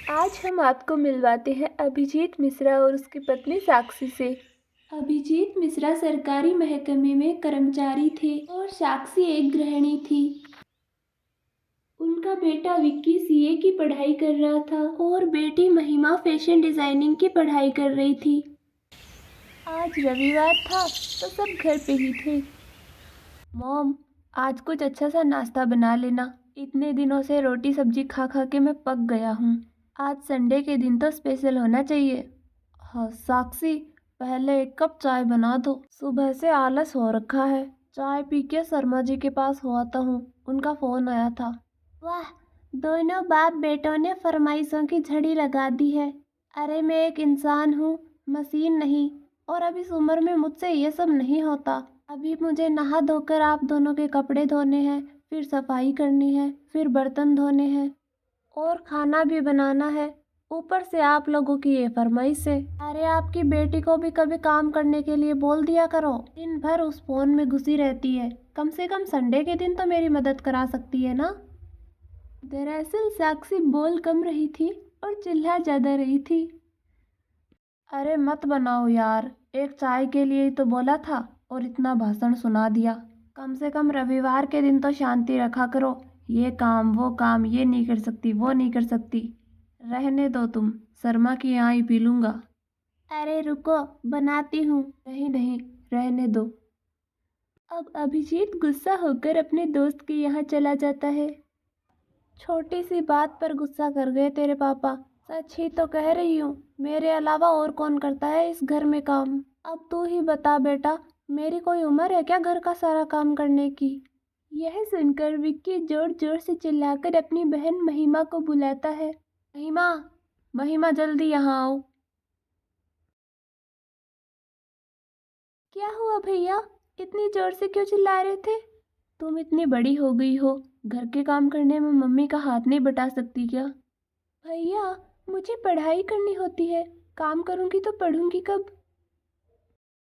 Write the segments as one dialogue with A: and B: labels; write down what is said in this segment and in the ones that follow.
A: आज हम आपको मिलवाते हैं अभिजीत मिश्रा और उसकी पत्नी साक्षी से। अभिजीत मिश्रा सरकारी महकमे में कर्मचारी थे और साक्षी एक गृहिणी थी। उनका बेटा विक्की सीए की पढ़ाई कर रहा था और बेटी महिमा फैशन डिजाइनिंग की पढ़ाई कर रही थी। आज रविवार था तो सब घर पे ही थे। मॉम, आज कुछ अच्छा सा नाश्ता बना लेना। इतने दिनों से रोटी सब्जी खा खा के मैं पक गया हूँ। आज संडे के दिन तो स्पेशल होना चाहिए। हाँ साक्षी, पहले एक कप चाय बना दो। सुबह से आलस हो रखा है। चाय पी के शर्मा जी के पास हो आता हूँ, उनका फोन आया था। वाह, दोनों बाप बेटों ने फरमाइशों की झड़ी लगा दी है। अरे मैं एक इंसान हूँ, मशीन नहीं, और अब इस उम्र में मुझसे ये सब नहीं होता। अभी मुझे नहा धोकर आप दोनों के कपड़े धोने हैं, फिर सफाई करनी है, फिर बर्तन धोने हैं और खाना भी बनाना है। ऊपर से आप लोगों की ये फरमाइश है। अरे आपकी बेटी को भी कभी काम करने के लिए बोल दिया करो। दिन भर उस फोन में घुसी रहती है। कम से कम संडे के दिन तो मेरी मदद करा सकती है ना। दरअसल साक्षी बोल कम रही थी और चिल्ला ज्यादा रही थी। अरे मत बनाओ यार, एक चाय के लिए ही तो बोला था और इतना भाषण सुना दिया। कम से कम रविवार के दिन तो शांति रखा करो। ये काम वो काम, ये नहीं कर सकती वो नहीं कर सकती। रहने दो तुम, शर्मा की यहाँ ही पी लूंगा। अरे रुको, बनाती हूँ। नहीं नहीं, रहने दो। अब अभिजीत गुस्सा होकर अपने दोस्त के यहाँ चला जाता है। छोटी सी बात पर गुस्सा कर गए तेरे पापा। सच ही तो कह रही हूँ, मेरे अलावा और कौन करता है इस घर में काम। अब तू ही बता बेटा, मेरी कोई उम्र है क्या घर का सारा काम करने की। यह सुनकर विक्की जोर जोर से चिल्लाकर अपनी बहन महिमा को बुलाता है। महिमा, महिमा जल्दी यहाँ आओ। क्या हुआ भैया, इतनी जोर से क्यों चिल्ला रहे थे। तुम इतनी बड़ी हो गई हो, घर के काम करने में मम्मी का हाथ नहीं बटा सकती क्या। भैया, मुझे पढ़ाई करनी होती है, काम करूंगी तो पढ़ूंगी कब।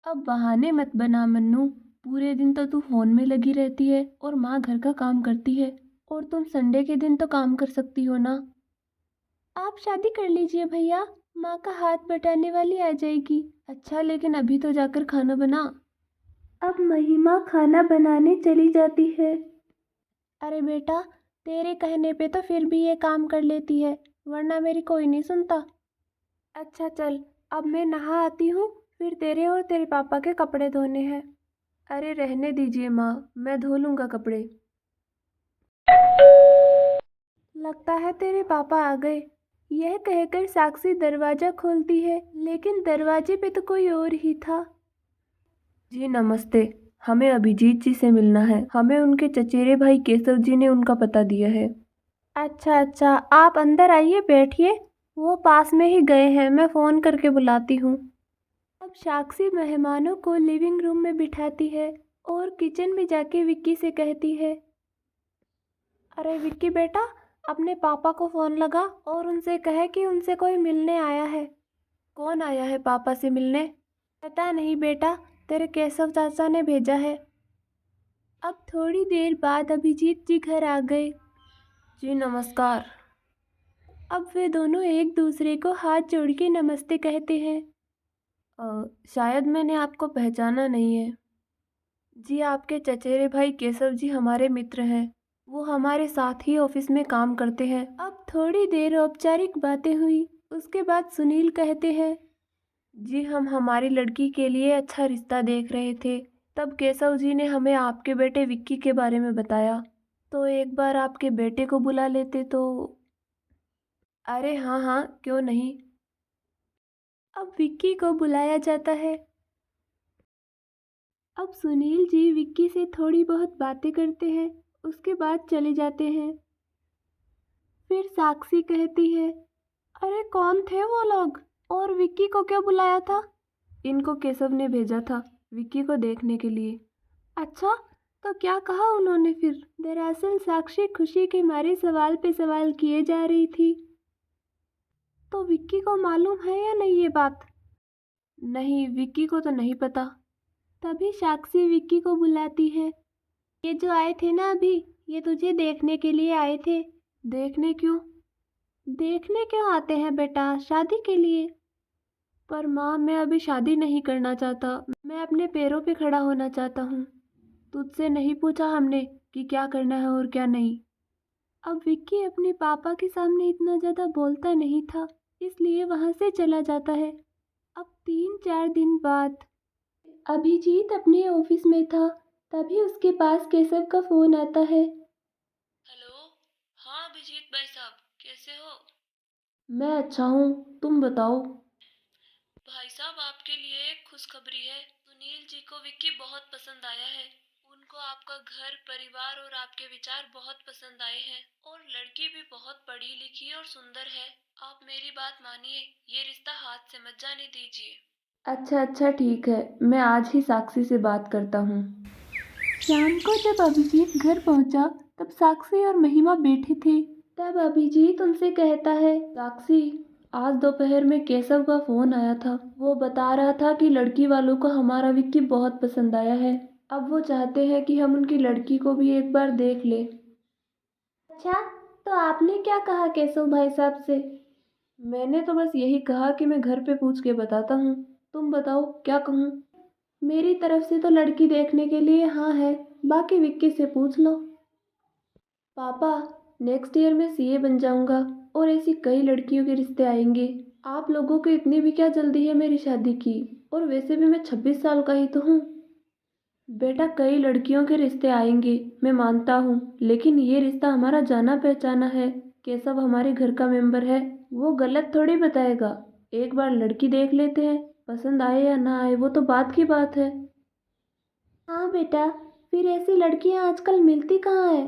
A: अब बहाने मत बना मन्नू, पूरे दिन तो तू फोन में लगी रहती है और माँ घर का काम करती है, और तुम संडे के दिन तो काम कर सकती हो ना। आप शादी कर लीजिए भैया, माँ का हाथ बटाने वाली आ जाएगी। अच्छा, लेकिन अभी तो जाकर खाना बना। अब महिमा खाना बनाने चली जाती है। अरे बेटा, तेरे कहने पे तो फिर भी ये काम कर लेती है, वरना मेरी कोई नहीं सुनता। अच्छा चल, अब मैं नहा आती हूँ, फिर तेरे और तेरे पापा के कपड़े धोने हैं। अरे रहने दीजिए माँ, मैं धो लूँगा कपड़े। लगता है तेरे पापा आ गए। यह कहकर साक्षी दरवाज़ा खोलती है, लेकिन दरवाजे पे तो कोई और ही था। जी नमस्ते, हमें अभिजीत जी से मिलना है। हमें उनके चचेरे भाई केशव जी ने उनका पता दिया है। अच्छा अच्छा, आप अंदर आइए, बैठिए। वो पास में ही गए हैं, मैं फ़ोन करके बुलाती हूँ। अब साक्षी मेहमानों को लिविंग रूम में बिठाती है और किचन में जाके विक्की से कहती है। अरे विक्की बेटा, अपने पापा को फ़ोन लगा और उनसे कहे कि उनसे कोई मिलने आया है। कौन आया है पापा से मिलने। पता नहीं बेटा, तेरे केशव चाचा ने भेजा है। अब थोड़ी देर बाद अभिजीत जी घर आ गए। जी नमस्कार। अब वे दोनों एक दूसरे को हाथ जोड़ के नमस्ते कहते हैं। शायद मैंने आपको पहचाना नहीं है। जी, आपके चचेरे भाई केशव जी हमारे मित्र हैं। वो हमारे साथ ही ऑफिस में काम करते हैं। अब थोड़ी देर औपचारिक बातें हुई, उसके बाद सुनील कहते हैं। जी, हम हमारी लड़की के लिए अच्छा रिश्ता देख रहे थे, तब केशव जी ने हमें आपके बेटे विक्की के बारे में बताया, तो एक बार आपके बेटे को बुला लेते तो। अरे हाँ हाँ, क्यों नहीं। अब विक्की को बुलाया जाता है। अब सुनील जी विक्की से थोड़ी बहुत बातें करते हैं, उसके बाद चले जाते हैं। फिर साक्षी कहती है। अरे कौन थे वो लोग और विक्की को क्यों बुलाया था। इनको केशव ने भेजा था विक्की को देखने के लिए। अच्छा, तो क्या कहा उन्होंने फिर। दरअसल साक्षी खुशी के मारे सवाल पे सवाल किए जा रही थी। तो विक्की को मालूम है या नहीं ये बात। नहीं, विक्की को तो नहीं पता। तभी साक्षी विक्की को बुलाती है। ये जो आए थे ना अभी, ये तुझे देखने के लिए आए थे। देखने क्यों। देखने क्यों आते हैं बेटा? शादी के लिए। पर माँ, मैं अभी शादी नहीं करना चाहता। मैं अपने पैरों पे खड़ा होना चाहता हूँ। तुझसे नहीं पूछा हमने कि क्या करना है और क्या नहीं। अब विक्की अपने पापा के सामने इतना ज़्यादा बोलता नहीं था, इसलिए वहाँ से चला जाता है। अब 3-4 दिन बाद अभिजीत अपने ऑफिस में था, तभी उसके पास केशव का फोन आता है।
B: हेलो। हाँ अभिजीत भाई साहब, कैसे हो?
A: मैं अच्छा हूँ, तुम बताओ।
B: भाई साहब, आपके लिए एक खुशखबरी है। सुनील जी को विक्की बहुत पसंद आया है। उनको आपका घर परिवार और आपके विचार बहुत पसंद आए हैं। और लड़की भी बहुत पढ़ी लिखी और सुंदर है। आप मेरी बात मानिए, ये रिश्ता हाथ से मत जाने दीजिए।
A: अच्छा अच्छा, ठीक है, मैं आज ही साक्षी से बात करता हूँ। शाम को जब अभिजीत घर पहुंचा, तब साक्षी और महिमा बैठे थे। तब अभिजीत उनसे कहता है, साक्षी, आज दोपहर में केशव का फोन आया था। वो बता रहा था कि लड़की वालों को हमारा विक्की बहुत पसंद आया है। अब वो चाहते हैं कि हम उनकी लड़की को भी एक बार देख ले। अच्छा, तो आपने क्या कहा केशव भाई साहब से? मैंने तो बस यही कहा कि मैं घर पे पूछ के बताता हूँ। तुम बताओ क्या कहूँ? मेरी तरफ से तो लड़की देखने के लिए हाँ है, बाकी विक्की से पूछ लो। पापा, नेक्स्ट ईयर मैं सीए बन जाऊंगा और ऐसी कई लड़कियों के रिश्ते आएंगे। आप लोगों को इतनी भी क्या जल्दी है मेरी शादी की? और वैसे भी मैं 26 साल का ही तो हूँ। बेटा, कई लड़कियों के रिश्ते आएंगे, मैं मानता हूँ, लेकिन ये रिश्ता हमारा जाना पहचाना है। केशव हमारे घर का मेंबर है, वो गलत थोड़ी बताएगा। एक बार लड़की देख लेते हैं, पसंद आए या ना आए वो तो बात की बात है। हाँ बेटा, फिर ऐसी लड़कियां आजकल मिलती कहाँ है?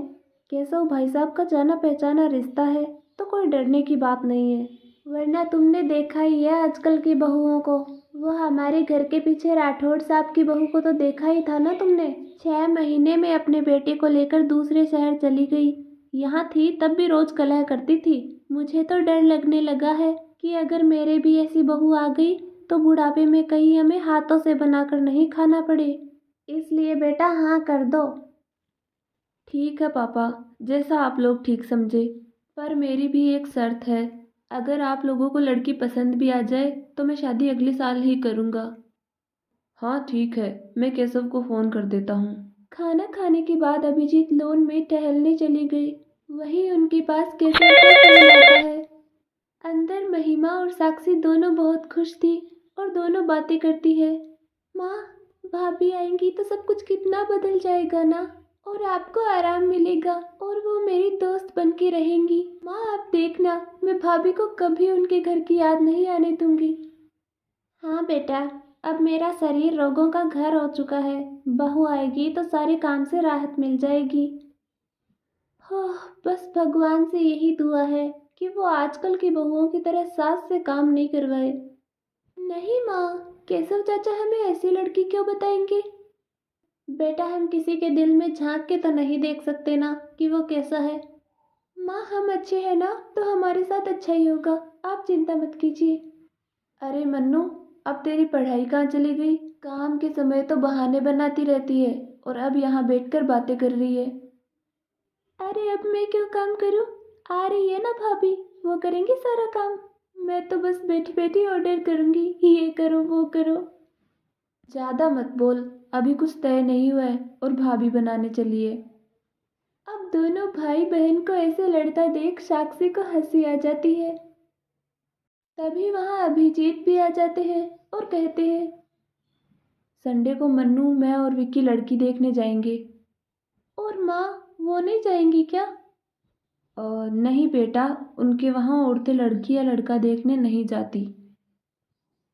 A: केशव भाई साहब का जाना पहचाना रिश्ता है, तो कोई डरने की बात नहीं है। वरना तुमने देखा ही है आजकल की बहुओं को। वो हमारे घर के पीछे राठौड़ साहब की बहू को तो देखा ही था ना तुमने। 6 महीने में अपने बेटे को लेकर दूसरे शहर चली गई। यहाँ थी तब भी रोज कलह करती थी। मुझे तो डर लगने लगा है कि अगर मेरे भी ऐसी बहू आ गई तो बुढ़ापे में कहीं हमें हाथों से बनाकर नहीं खाना पड़े। इसलिए बेटा हाँ कर दो। ठीक है पापा, जैसा आप लोग ठीक समझे। पर मेरी भी एक शर्त है, अगर आप लोगों को लड़की पसंद भी आ जाए तो मैं शादी अगले साल ही करूँगा। हाँ ठीक है, मैं केशव को फ़ोन कर देता हूँ। खाना खाने के बाद अभिजीत लॉन में टहलने चली गई। वहीं उनके पास केशव का फोन आता है। अंदर महिमा और साक्षी दोनों बहुत खुश थी और दोनों बातें करती है। माँ, भाभी आएंगी तो सब कुछ कितना बदल जाएगा ना, और आपको आराम मिलेगा और वो मेरी दोस्त बन के रहेंगी। माँ आप देखना, मैं भाभी को कभी उनके घर की याद नहीं आने दूंगी। हाँ बेटा, अब मेरा शरीर रोगों का घर हो चुका है। बहू आएगी तो सारे काम से राहत मिल जाएगी। हाँ, बस भगवान से यही दुआ है कि वो आजकल की बहुओं की तरह सास से काम नहीं करवाए। नहीं माँ, केशव चाचा हमें ऐसी लड़की क्यों बताएंगे? बेटा, हम किसी के दिल में झांक के तो नहीं देख सकते ना कि वो कैसा है। माँ, हम अच्छे हैं ना तो हमारे साथ अच्छा ही होगा, आप चिंता मत कीजिए। अरे मन्नू, अब तेरी पढ़ाई कहाँ चली गई? काम के समय तो बहाने बनाती रहती है और अब यहाँ बैठकर बातें कर रही है। अरे अब मैं क्यों काम करूँ? आ रही है ना भाभी, वो करेंगी सारा काम। मैं तो बस बैठी बैठी ऑर्डर करूँगी, ये करो वो करो। ज़्यादा मत बोल, अभी कुछ तय नहीं हुआ है और भाभी बनाने चली है। अब दोनों भाई बहन को ऐसे लड़ता देख साक्षी को हंसी आ जाती है। तभी वहाँ अभिजीत भी आ जाते हैं और कहते हैं, संडे को मन्नू, मैं और विक्की लड़की देखने जाएंगे। और माँ, वो नहीं जाएंगी क्या? नहीं बेटा, उनके वहाँ औरतें लड़की या लड़का देखने नहीं जाती।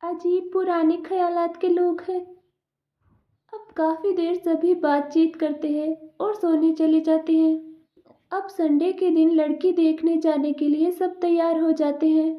A: अजीब पुराने ख्यालात के लोग हैं। अब काफी देर सभी बातचीत करते हैं और सोने चले जाते हैं। अब संडे के दिन लड़की देखने जाने के लिए सब तैयार हो जाते हैं।